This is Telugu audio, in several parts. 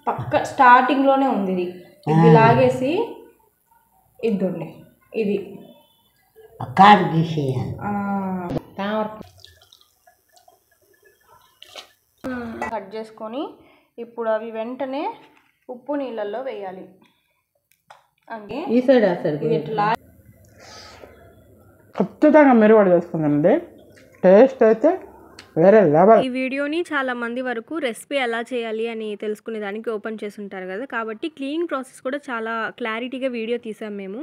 పక్క స్టార్టింగ్లోనే ఉంది ఇది. ఇది లాగేసి ఇద్దండి. ఇది కాదు గీసేయాలి. కట్ చేసుకొని ఇప్పుడు అవి వెంటనే ఉప్పు నీళ్ళల్లో వేయాలి. అంటే ఈ సైడ్ ఆ సైడ్ ఇట్లా ఖచ్చితంగా మీరు కూడా చేసుకుందండి. టేస్ట్ అయితే వేరే లెవెల్. ఈ వీడియోని చాలా మంది వరకు రెసిపీ ఎలా చేయాలి అని తెలుసుకునే దానికి ఓపెన్ చేసి ఉంటారు కదా, కాబట్టి క్లీనింగ్ ప్రాసెస్ కూడా చాలా క్లారిటీగా వీడియో తీసాం మేము.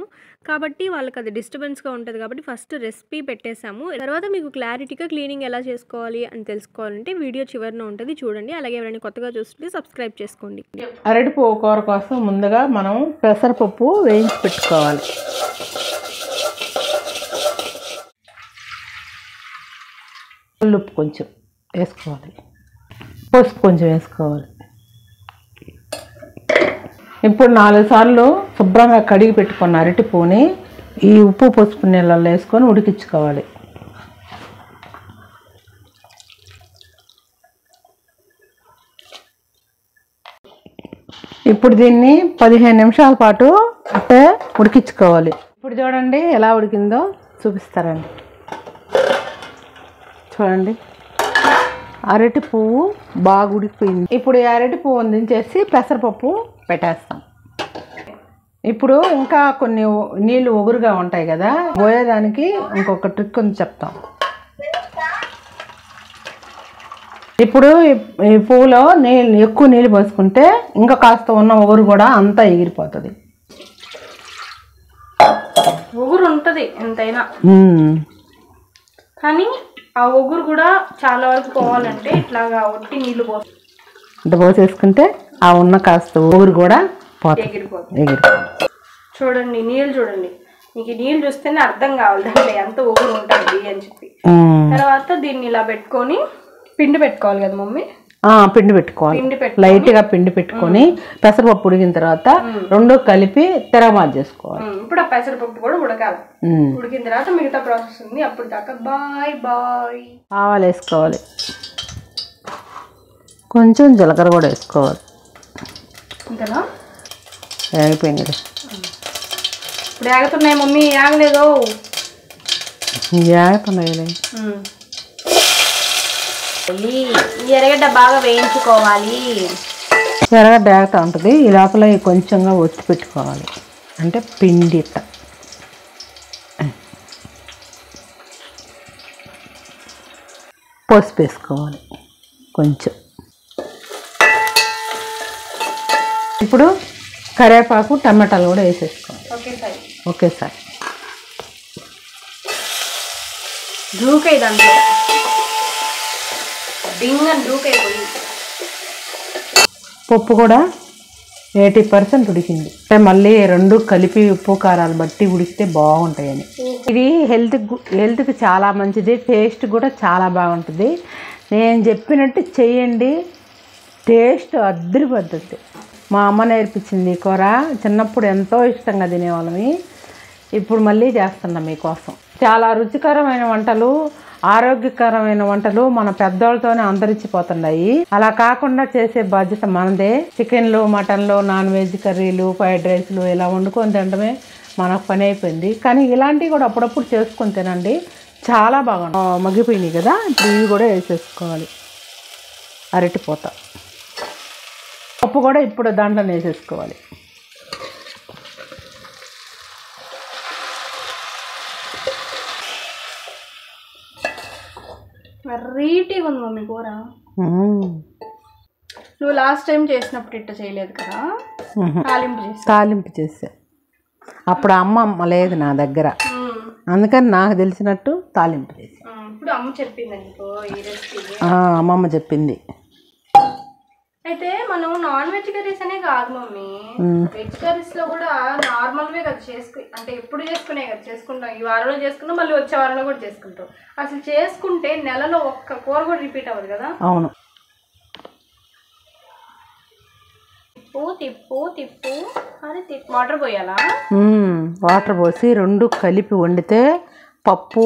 కాబట్టి వాళ్ళకి అది డిస్టర్బెన్స్గా ఉంటుంది కాబట్టి ఫస్ట్ రెసిపీ పెట్టేసాము. తర్వాత మీకు క్లారిటీగా క్లీనింగ్ ఎలా చేసుకోవాలి అని తెలుసుకోవాలంటే వీడియో చివరిన ఉంటుంది, చూడండి. అలాగే ఎవరైనా కొత్తగా చూస్తుంటే సబ్స్క్రైబ్ చేసుకోండి. అరటిపువ్వు కూర కోసం ముందుగా మనం పెసరపప్పు వేయించి పెట్టుకోవాలి. ఉప్పు కొంచెం వేసుకోవాలి, పసుపు కొంచెం వేసుకోవాలి. ఇప్పుడు 4 సార్లు శుభ్రంగా కడిగి పెట్టుకున్న అరటిపువ్వుని ఈ ఉప్పు పసుపు నీళ్ళల్లో వేసుకొని ఉడికించుకోవాలి. ఇప్పుడు దీన్ని 15 నిమిషాల పాటు అంటే ఉడికించుకోవాలి. ఇప్పుడు చూడండి ఎలా ఉడికిందో చూపిస్తారండి. చూడండి అరటి పువ్వు బాగా ఉడికిపోయింది. ఇప్పుడు ఈ అరటి పువ్వు దించేసి పెసరపప్పు పెట్టేస్తాం. ఇప్పుడు ఇంకా కొన్ని నీళ్ళు ఒగురుగా ఉంటాయి కదా, పోయేదానికి ఇంకొక ట్రిక్ ఉంది చెప్తాం. ఇప్పుడు ఈ పువ్వులో ఎక్కువ నీళ్ళు పోసుకుంటే ఇంకా కాస్త ఉన్న ఒగురు కూడా అంతా ఎగిరిపోతుంది. ఒగురు ఉంటుంది ఎంతైనా, కానీ ఆ ఒగురు కూడా చాలా వరకు పోవాలంటే ఇట్లాగా ఒట్టి నీళ్ళు ఇంత పోసేసుకుంటే ఆ ఉన్న కాస్త ఒగురు కూడా ఎగిరిపోతుంది. చూడండి నీళ్ళు చూడండి, మీకు నీళ్ళు చూస్తేనే అర్థం కావాలి దాంట్లో ఎంత ఒగురు ఉంటుంది అని చెప్పి. తర్వాత దీన్ని ఇలా పెట్టుకొని పిండి పెట్టుకోవాలి కదా మమ్మీ. పిండి పెట్టుకోవాలి, లైట్గా పిండి పెట్టుకొని పెసరపప్పు ఉడికిన తర్వాత రెండు కలిపి తిరగమాత చేసుకోవాలి. ఇప్పుడు ఆ పెసరపప్పు కూడా ఉడకాలి. ఉడికిన తర్వాత మిగతా ప్రాసెస్ ఉంది. అప్పుడు దాకా బాయ్ బాయ్. ఆవాలు వేసుకోవాలి, కొంచెం జీలకర్ర కూడా వేసుకోవాలి. ఇంతనా అయిపోయింది. ఇప్పుడు ఆగుతున్నాయి మమ్మీ, ఆగలేదు. ఆగుతున్నాయి. ఈ ఎర్రగడ్డ బాగా వేయించుకోవాలి. ఎర్రగడ్డ ఆగుతూ ఉంటుంది. ఈ లోపల కొంచెంగా ఒత్తి పెట్టుకోవాలి, అంటే పిండి పసుపు వేసుకోవాలి కొంచెం. ఇప్పుడు కరివేపాకు టమాటాలు కూడా వేసేసుకోవాలి ఒకేసారి. దూకై దాంట్లో దూకైపోయి పప్పు కూడా 80% ఉడికింది. అంటే మళ్ళీ రెండు కలిపి ఉప్పు కారాలు బట్టి ఉడికితే బాగుంటాయని. ఇది హెల్త్కి చాలా మంచిది, టేస్ట్ కూడా చాలా బాగుంటుంది. నేను చెప్పినట్టు చెయ్యండి, టేస్ట్ అద్దరిపోతుంది. మా అమ్మ నేర్పించింది ఈ కూర, చిన్నప్పుడు ఎంతో ఇష్టంగా తినేవాళ్ళమి. ఇప్పుడు మళ్ళీ చేస్తున్నాం మీకోసం. చాలా రుచికరమైన వంటలు, ఆరోగ్యకరమైన వంటలు మన పెద్దోళ్ళతోనే అంతరించిపోతున్నాయి. అలా కాకుండా చేసే బాధ్యత మనదే. చికెన్లు, మటన్లు, నాన్ వెజ్ కర్రీలు, ఫ్రైడ్ రైస్లు ఇలా వండుకొని తినడమే మనకు పని అయిపోయింది. కానీ ఇలాంటివి కూడా అప్పుడప్పుడు చేసుకొని తినండి, చాలా బాగుంటుంది. మగ్గిపోయినాయి కదా, ఇప్పుడు ఇవి కూడా వేసేసుకోవాలి. అరటిపోత పప్పు కూడా ఇప్పుడు దాంట్లో వేసేసుకోవాలి. వెరైటీగా ఉంది మమ్మీ కూర. నువ్వు లాస్ట్ టైం చేసినప్పుడు ఇట్ట చేయలేదు కదా, తాలింపు చేసా. అప్పుడు అమ్మ లేదు నా దగ్గర, అందుకని నాకు తెలిసినట్టు తాలింపు చేసా. ఇప్పుడు అమ్మ చెప్పింది, అమ్మమ్మ చెప్పింది. అయితే మనం నాన్ వెజ్ కర్రీస్ అనే కాదు మమ్మీ, వెజ్ కర్రీస్ లో కూడా నార్మల్వే కదా అంటే ఎప్పుడు చేసుకునే కదా చేసుకుంటాం. ఈ వారంలో చేసుకుంటాం, మళ్ళీ వచ్చే వారంలో కూడా చేసుకుంటాం. అసలు చేసుకుంటే నెలలో ఒక్క కూర కూడా రిపీట్ అవ్వదు కదా. అవును. తిప్పు తిప్పు తిప్పు అని వాటర్ పోయాలా? వాటర్ పోసి రెండు కలిపి వండితే పప్పు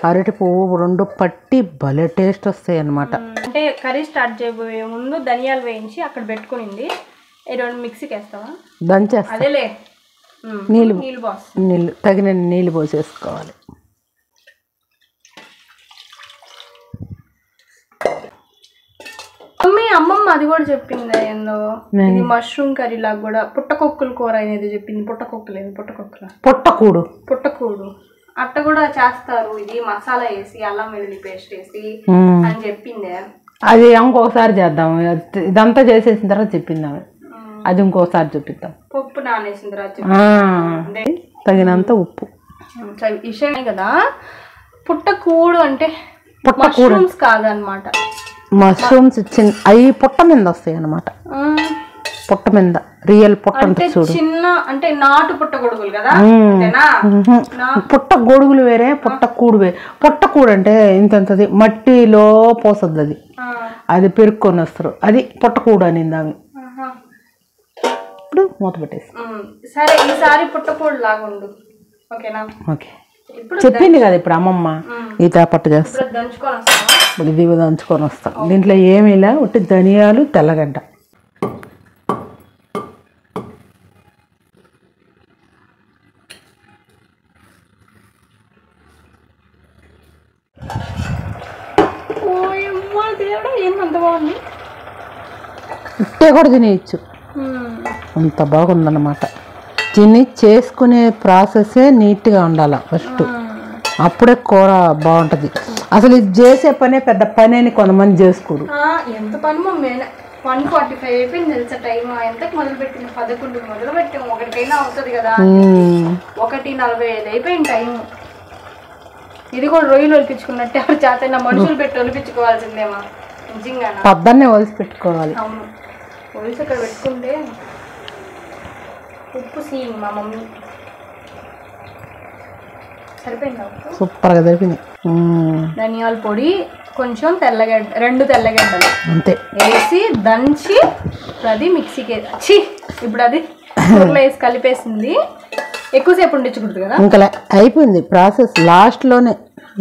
అరటి పువ్వు రెండు పట్టి భలే టేస్ట్ వస్తాయి అన్నమాట. అంటే కర్రీ స్టార్ట్ చేయబోయే ముందు ధనియాలు వేయించి అక్కడ పెట్టుకునింది. ఈ రెండు మిక్సీకి వేస్తావా? దంచేస్తా. అదేలే నీళ్ళు నీళ్ళు తగిన నీళ్ళు పోసేసుకోవాలి. మమ్మీ అమ్మమ్మ అది కూడా చెప్పింది ఏందో, ఇది మష్రూమ్ కర్రీ లాగా కూడా పుట్టకొక్కుల కూర అనేది చెప్పింది. పుట్టకూడు అట్ట కూడా చేస్తారు, ఇది మసాలా వేసి అల్లం వెల్లుల్లి పేస్ట్ వేసి అని చెప్పింది. అది ఇంకొకసారి చేద్దాం. ఇదంతా చేసేసిన తర్వాత చెప్పింది ఆమె. అది ఇంకోసారి చూపిద్దాం. పప్పు నానేసిన తర్వాత తగినంత ఉప్పు. విషయమే కదా. పుట్టకూడు అంటే మష్రూమ్స్ కాదనమాట. మష్రూమ్స్ అవి పొట్ట మీద వస్తాయి అన్నమాట. పొట్ట మీద రియల్ పొట్ట అంటే చూడు, చిన్న అంటే నాటు పుట్ట గొడుగులు కదా. పుట్ట గొడుగులు వేరే, పుట్టకూడు వేరే. పుట్టకూడు అంటే ఇంతంతది మట్టిలో పోసద్దు, అది పెరుక్కొని వస్తారు. అది పుట్టకూడు అనింది ఆమె. ఇప్పుడు మూత పెట్టేసి సరే ఈసారి పుట్టకూడు లాగా ఉండు. ఓకేనా? ఓకే. చెప్పింది కదా ఇప్పుడు అమ్మమ్మ ఈ తేపట్టు చేస్తా. ఇది దంచుకొని వస్తాం. దీంట్లో ఏమీ లే, ఒకటి ధనియాలు, తెల్లగడ్డ. ఇట్టే కూడా తినేయచ్చు, అంత బాగుందన్నమాట. తిని చేసుకునే ప్రాసెసే నీట్గా ఉండాలి ఫస్ట్, అప్పుడే కూర బాగుంటుంది. అసలు ఇది చేసే పనే పెద్ద పని అని కొంతమంది చేసుకోరు. ఎంత పని మమ్మీ, 1:45 అయిపోయింది తెలుసా టైం. ఎంతకు మొదలు పెట్టింది? 11 మొదలు పెట్టాము. ఒకటికైనా అవుతుంది కదా. 1:45 అయిపోయింది టైం. ఇది కూడా రొయ్యలు ఒలిపించుకున్నట్టే చేత మనుషులు పెట్టి ఒలిపించుకోవాల్సిందేమా నిజంగా. పొద్దున్నే ఒలిసి పెట్టుకోవాలి. అవును, ఒలిసి అక్కడ పెట్టుకుంటే. ఉప్పు సీయింగ్ మా మమ్మీ సరిపోయిందా? సూపర్గా సరిపోయింది. ధనియాల పొడి, కొంచెం తెల్లగడ్డ, 2 తెల్లగడ్డలు అంతే వేసి దంచి అది మిక్సీకి ఇప్పుడు అది కూరలో వేసి కలిపేసింది. ఎక్కువసేపు ఉండించకూడదు కదా. ఇంకా అయిపోయింది ప్రాసెస్.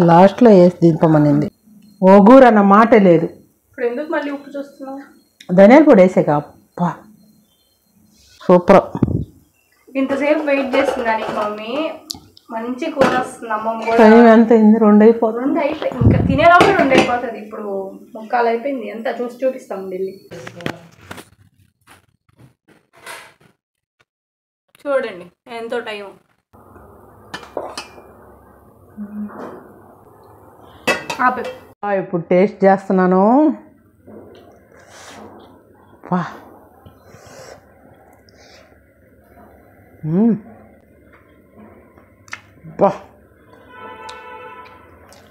లాస్ట్లో వేసి దింపమనింది. ఒగూరు అన్న మాటే లేదు. ఇప్పుడు ఎందుకు మళ్ళీ ఉప్పు చూస్తున్నావు? ధనియాల పొడి వేసాక అప్పా సూపర్. ఇంతసేపు వెయిట్ చేస్తుంది దానికి మమ్మీ. మంచి కూర వస్తుంది అమ్మమ్మ. టైం ఎంత అయింది? 2 అయిపోతుంది. ఇంకా తినేలోపు 2 అయిపోతుంది. ఇప్పుడు 3:15 అయిపోయింది. ఎంత చూపిస్తాం ఢిల్లీ. చూడండి ఎంతో టైం. ఇప్పుడు టేస్ట్ చేస్తున్నాను.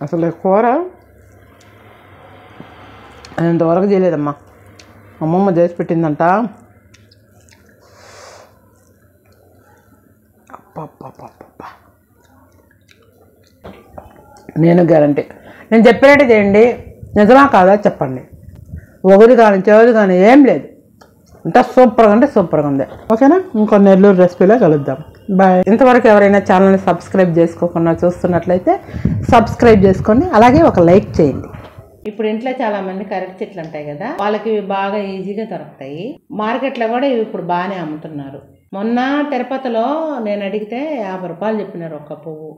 అసలు కూర ఇంతవరకు చేయలేదమ్మా. అమ్మమ్మ చేసి పెట్టిందంట. నేను గ్యారంటీ. నేను చెప్పినట్టు చేయండి, నిజమా కాదా చెప్పండి. ఒకటి కానీ చెవది కానీ ఏం లేదు. అంటే సూపర్గా ఉంది. ఓకేనా? ఇంకో నెల్లూరు రెసిపీలో కలుద్దాం. బాయ్. ఇంతవరకు ఎవరైనా ఛానల్ని సబ్స్క్రైబ్ చేసుకోకుండా చూస్తున్నట్లయితే సబ్స్క్రైబ్ చేసుకోండి, అలాగే ఒక లైక్ చేయండి. ఇప్పుడు ఇంట్లో చాలామంది కరెక్ట్ చెట్లు ఉంటాయి కదా, వాళ్ళకి బాగా ఈజీగా దొరుకుతాయి. మార్కెట్లో కూడా ఇవి ఇప్పుడు బాగానే అమ్ముతున్నారు. మొన్న తిరుపతిలో నేను అడిగితే 50 రూపాయలు చెప్పినారు ఒక్క పువ్వు.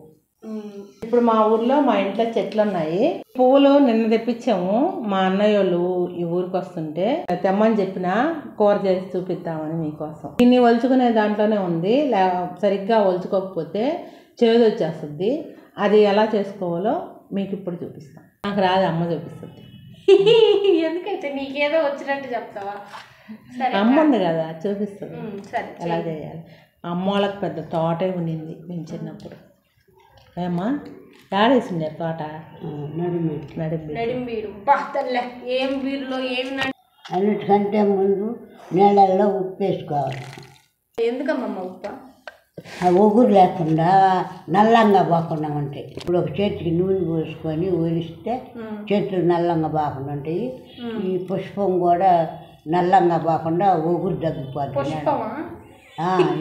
ఇప్పుడు మా ఊర్లో మా ఇంట్లో చెట్లు ఉన్నాయి. పువ్వులు నిన్న తెప్పించాము. మా అన్నయ్య వాళ్ళు ఈ ఊరికి వస్తుంటే తెమ్మని చెప్పిన కూర చేసి చూపిద్దామని మీకోసం. దీన్ని ఒలుచుకునే దాంట్లోనే ఉంది. సరిగ్గా ఒలుచుకోకపోతే చేదు వచ్చేస్తుంది. అది ఎలా చేసుకోవాలో మీకు ఇప్పుడు చూపిస్తాను. నాకు రాదు, అమ్మ చూపిస్తుంది. ఎందుకైతే నీకేదో వచ్చినట్టు చెప్తావా? అమ్మ ఉంది కదా, చూపిస్తుంది ఎలా చేయాలి. అమ్మ వాళ్ళకి పెద్ద తోటే ఉండింది మేము చిన్నప్పుడు. ఏమ్మా ఏడేసిండే తోట? నడింబీడు. ఏం బీరులో ఏమి అన్నిటికంటే ముందు నీళ్ళల్లో ఉప్పు వేసుకోవాలి. ఎందుకమ్మమ్మ ఉప్పు? ఒగురు లేకుండా నల్లంగా పోకుండా ఉంటాయి. ఇప్పుడు ఒక చేతికి నూనె పోసుకొని ఒలిస్తే చేతులు నల్లంగా పోకుండా ఉంటాయి. ఈ పుష్పం కూడా నల్లంగా పోకుండా ఒగురు తగ్గిపోతుంది.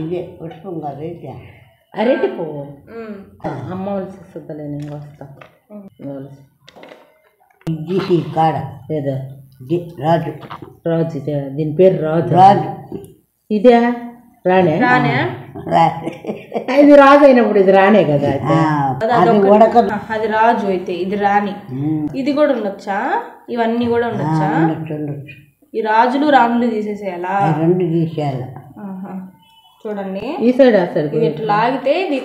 ఇదే పుష్పం కాదు, అయితే అరటి పువ్వు. అమ్మ వలసిస్తుందిలే, నేను వస్తాను. ఇది కాడ ఏదో రాజు రాజు దీని పేరు రాజు. రాజు ఇదే రాణే. రాజు ఇది రాజు అయినప్పుడు ఇది రాణే కదా. అది ఉడకదు. అది రాజు అయితే ఇది రాణి. ఇది కూడా ఉండొచ్చా? ఇవన్నీ కూడా ఉండొచ్చా? ఉండొచ్చు. ఈ రాజులు రాణులు తీసేసేయాలా? రెండు తీసేయాలి. చూడండి ఈ సైడ్ ఆ సైడ్ ఇది ఇట్లా లాగితే ఇది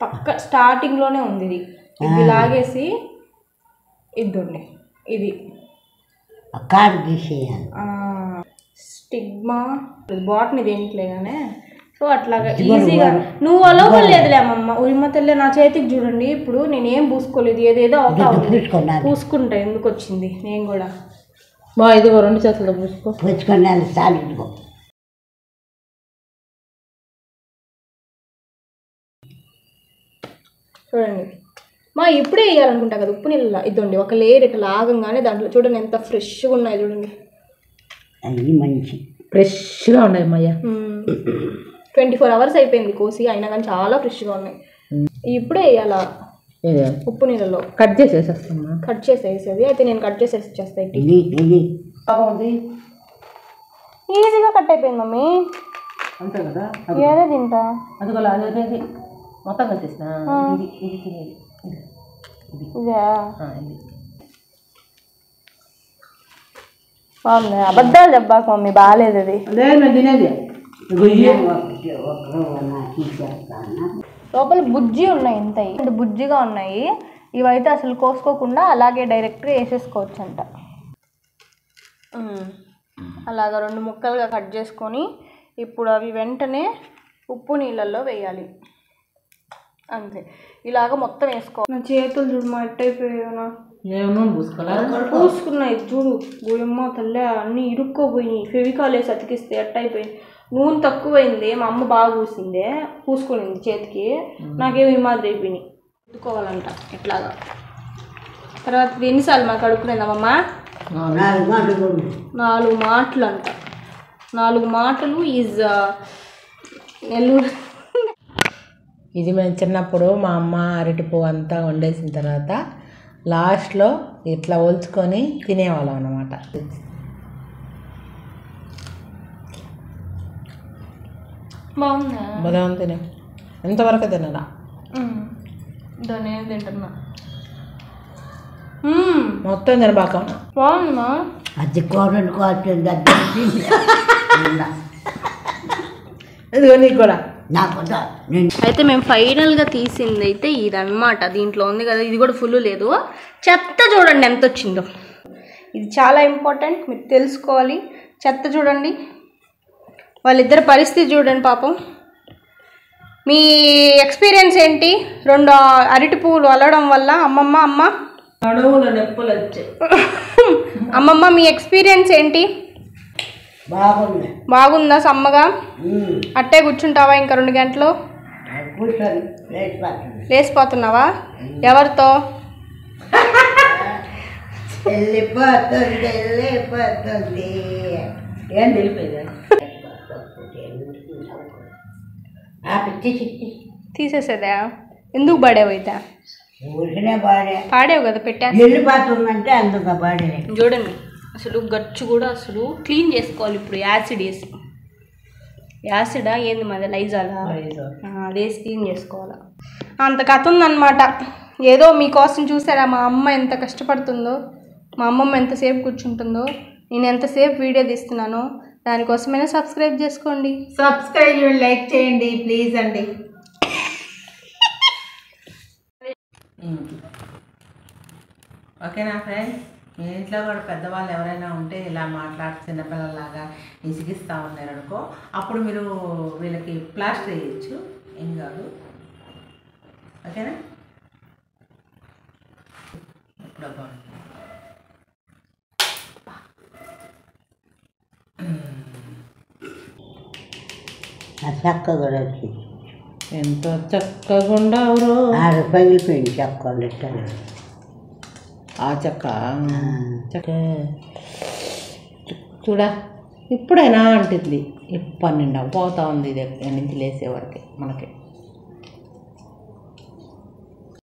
పక్క స్టార్టింగ్ లోనే ఉంది. ఇది లాగేసి ఇద్దండి. ఇది కారు తీసేయాలి. Stigma botany దేనికిలేగానే. సో అట్లాగా ఈజీగా నువ్వు అలవలేదులే అమ్మమ్మ. ఉరిమ తెల్లే నా చేతికి చూడండి. ఇప్పుడు నేనేం పూసుకోలేదు, ఏదేదో అవుతా ఉంది. పూసుకుంటా ఎందుకు వచ్చింది నేను కూడా. ఇదిగో 2 చేతులతో పూసుకొని చాలు. ఇదిగో చూడండి ఇప్పుడే వేయాలనుకుంటా కదా ఉప్పు నీళ్ళ. ఇదండి ఒక లేయర్ ఇట్లా లాగంగానే దాంట్లో చూడండి ఎంత ఫ్రెష్గా ఉన్నాయి చూడండి. అవి మంచి ఫ్రెష్గా ఉన్నాయి మయ్య. 24 hours అయిపోయింది కోసి, అయినా కానీ చాలా ఫ్రెష్గా ఉన్నాయి. ఇప్పుడే వేయాలా ఉప్పు నీళ్ళలో. కట్ చేసేసేస్తామా? కట్ చేసేసేది అయితే నేను కట్ చేసేసి వచ్చేస్తాయి. ఈజీగా కట్ అయిపోయింది మమ్మీ. అంతే కదా. ఏదో తింటా అదిగోలా అదే మొత్తం కట్టేసిన. ఇదా బాగుంది. అబద్ధాలు చెప్పాక మమ్మీ, బాగాలేదు అది. తినేది లోపల బుజ్జి ఉన్నాయి, ఇంత బుజ్జిగా ఉన్నాయి. ఇవైతే అసలు కోసుకోకుండా అలాగే డైరెక్ట్గా వేసేసుకోవచ్చు అంట. అలాగా 2 ముక్కలుగా కట్ చేసుకొని ఇప్పుడు అవి వెంటనే ఉప్పు నీళ్ళల్లో వేయాలి. అంతే, ఇలాగ మొత్తం వేసుకోవాలి. నా చేతులు చూడు మా ఎట్టయిపోయానా. పూసుకున్నాయి చూడు. గోయమ్మ తల్లే అన్నీ ఇరుక్కోపోయినాయి. ఫెవికాల్ వేసి అతికిస్తే ఎట్టయిపోయింది. నూనె తక్కువైంది, మా అమ్మ బాగా పూసిందే, పూసుకునింది చేతికి. నాకేమి ఈ మాదిరి అయిపోయినాయి. ఉతుకోవాలంట ఇట్లాగా. తర్వాత ఎన్నిసార్లు మాకు కడుక్కునేదామమ్మ? 4 మాటలు అంట. 4 మాటలు ఈజ్ నెల్లూరు. ఇది మేము చిన్నప్పుడు మా అమ్మ అరటి పువ్వు అంతా వండేసిన తర్వాత లాస్ట్లో ఇట్లా ఒలుచుకొని తినేవాళ్ళం అన్నమాట. బాగుంది. తినే ఎంతవరకు తినరా? దాన్ని ఏం తింటున్నా మొత్తం తినబాక. బాగుందమ్మా. అది కూరని కోస్తుంది. ఇదిగో నీకు కూడా. అయితే మేము ఫైనల్గా తీసింది అయితే ఇదన్నమాట. దీంట్లో ఉంది కదా, ఇది కూడా ఫుల్ లేదు. చెత్త చూడండి ఎంత వచ్చిందో. ఇది చాలా ఇంపార్టెంట్, మీరు తెలుసుకోవాలి. చెత్త చూడండి, వాళ్ళిద్దరి పరిస్థితి చూడండి పాపం. మీ ఎక్స్పీరియన్స్ ఏంటి? 2 అరటి పువ్వులు అల్లడం వల్ల అమ్మ నడువులో నొప్పులు వచ్చాయి. అమ్మమ్మ మీ ఎక్స్పీరియన్స్ ఏంటి? బాగుందా సమ్మగా? అట్టే కూర్చుంటావా ఇంకా 2 గంటలు? లేచిపోతున్నావా? ఎవరితో? ఏం తెలిపోయింది? తీసేసేదా? ఎందుకు పాడావు అయితే? పాడావు కదా, పెట్టా. వెళ్ళిపోతుందంటే అందుకు పాడే. చూడండి అసలు గచ్చు కూడా అసలు క్లీన్ చేసుకోవాలి ఇప్పుడు యాసిడ్ వేసి. యాసిడా ఏంది మాది లైజాలా? అదేసి క్లీన్ చేసుకోవాలా. అంత కథ ఉందన్నమాట. ఏదో మీకోసం చూసారా మా అమ్మ ఎంత కష్టపడుతుందో, మా అమ్మమ్మ ఎంతసేపు కూర్చుంటుందో, నేను ఎంతసేపు వీడియో తీస్తున్నానో. దానికోసమైనా సబ్స్క్రైబ్ చేసుకోండి. సబ్స్క్రైబ్ లైక్ చేయండి ప్లీజ్ అండి. ఓకేనా ఫ్రెండ్స్? మీ ఇంట్లో కూడా పెద్దవాళ్ళు ఎవరైనా ఉంటే ఇలా మాట్లాడి చిన్నపిల్లలాగా ఇసిగిస్తూ ఉన్నారు అనుకో, అప్పుడు మీరు వీళ్ళకి ప్లాస్టర్ వేయచ్చు, ఏం కాదు. ఓకేనా? ఇప్పుడు బాగుంది. చక్క కూడా వచ్చింది. ఎంత చక్కగా ఉండవు. పగిలిపోయింది చెక్క లెక్కలు. ఆ చెక్క చెక్క చూడా ఇప్పుడైనా అంటుంది. 12 పోతా ఉంది ఇది ఎక్కడి నుంచి లేసేవారికి మనకి.